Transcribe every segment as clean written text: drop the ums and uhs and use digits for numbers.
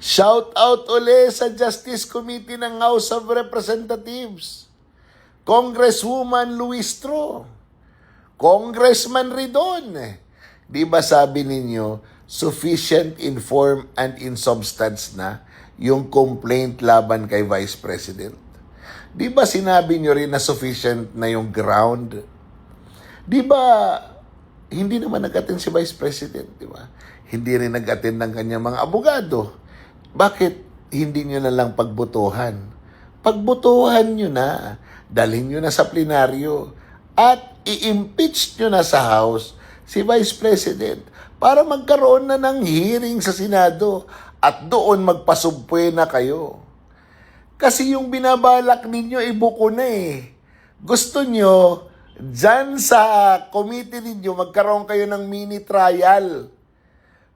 Shout out uli sa Justice Committee ng House of Representatives. Congresswoman Luistro, Congressman Ridon. Di ba sabi ninyo, sufficient in form and in substance na yung complaint laban kay Vice President? Di ba sinabi nyo rin na sufficient na yung ground? Di ba hindi naman nag-attend si Vice President, di ba? Hindi rin nag-attend ng kanyang mga abogado. Bakit hindi nyo na lang pagbutuhan? Pagbutuhan nyo na, dalhin nyo na sa plenaryo, at i-impeach nyo na sa House si Vice President para magkaroon na ng hearing sa Senado at doon magpasubpwe na kayo. Kasi yung binabalak ninyo, ibuko na eh. Gusto nyo, dyan sa committee ninyo, magkaroon kayo ng mini trial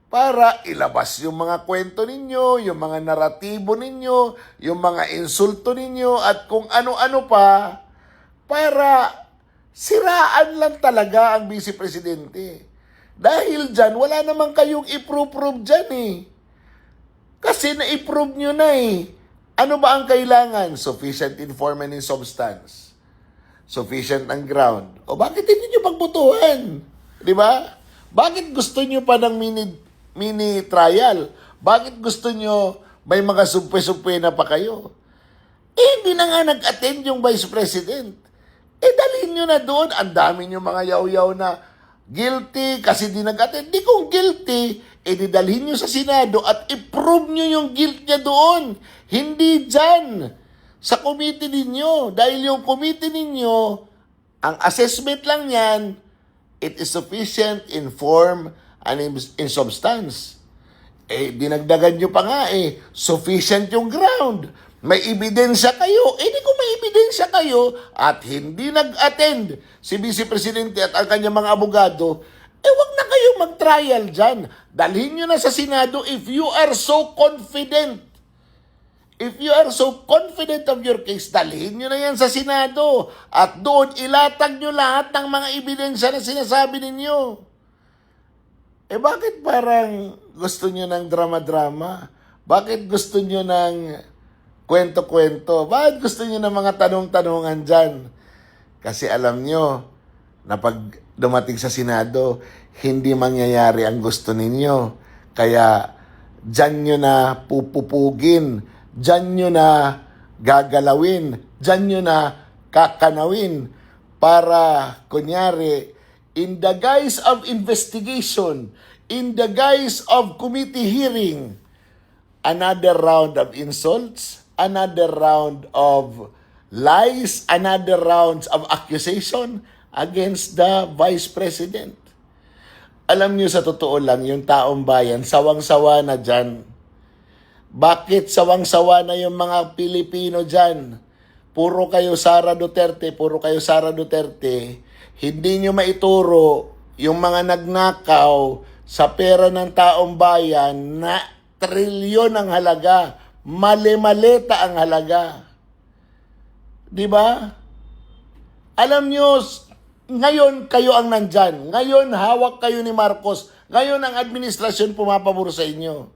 para ilabas yung mga kwento ninyo, yung mga naratibo ninyo, yung mga insulto ninyo, at kung ano-ano pa, para siraan lang talaga ang Vice Presidente. Dahil dyan, wala naman kayong i-prove dyan eh. Kasi na-prove nyo na eh. Ano ba ang kailangan? Sufficient in form and in substance. Sufficient ang ground. O bakit hindi nyo pagbutuhan? Di ba? Bakit gusto nyo pa ng mini trial? Bakit gusto nyo may mga supwe-supwe na pa kayo? Hindi na nga nag-attend yung Vice President. Dalhin nyo na doon. Ang dami nyo mga yaw-yaw na guilty kasi di nag-attend. Di kung guilty, dalhin nyo sa Senado at i-prove nyo yung guilt niya doon. Hindi dyan sa committee ninyo. Dahil yung committee ninyo, ang assessment lang yan, it is sufficient in form and in substance. Dinagdagan nyo pa nga sufficient yung ground. May ebidensya kayo. Di kung may ebidensya kayo at hindi nag-attend si Vice Presidente at ang kanyang mga abogado, wag na kayong mag-trial dyan. Dalhin nyo na sa Senado if you are so confident. If you are so confident of your case, dalhin nyo na yan sa Senado. At doon, ilatag nyo lahat ng mga ebidensya na sinasabi ninyo. Bakit parang gusto nyo ng drama-drama? Bakit gusto nyo ng kwento-kwento? Bakit gusto nyo ng mga tanong-tanungan dyan? Kasi alam nyo na pag dumating sa Senado, hindi mangyayari ang gusto ninyo. Kaya dyan nyo na pupupugin, dyan nyo na gagalawin, dyan nyo na kakanawin para, kunyari, in the guise of investigation, in the guise of committee hearing, another round of insults, another round of lies, another round of accusation against the Vice President. Alam niyo sa totoo lang, yung taong bayan, sawang-sawa na dyan. Bakit sawang-sawa na yung mga Pilipino dyan? Puro kayo Sara Duterte, puro kayo Sara Duterte. Hindi nyo maituro yung mga nagnakaw sa pera ng taong bayan na trilyon ang halaga, mali-maleta ang halaga. Di ba? Alam nyo, ngayon kayo ang nandyan. Ngayon hawak kayo ni Marcos. Ngayon ang administrasyon pumapabor sa inyo.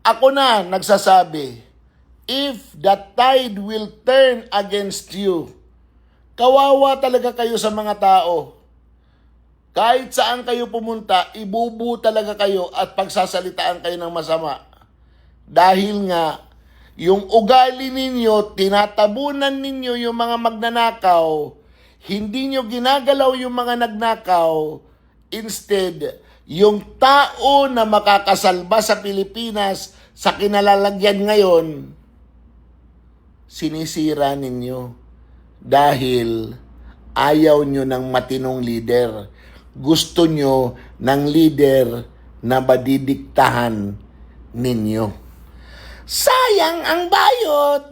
Ako na nagsasabi, if the tide will turn against you, kawawa talaga kayo sa mga tao. Kahit saan kayo pumunta, ibubu talaga kayo at pagsasalitaan kayo ng masama. Dahil nga, yung ugali ninyo, tinatabunan ninyo yung mga magnanakaw, hindi nyo ginagalaw yung mga nagnakaw. Instead, yung tao na makakasalba sa Pilipinas sa kinalalagyan ngayon, sinisira ninyo. Dahil ayaw nyo ng matinong leader. Gusto nyo ng leader na madidiktahan ninyo. Sayang ang bayot!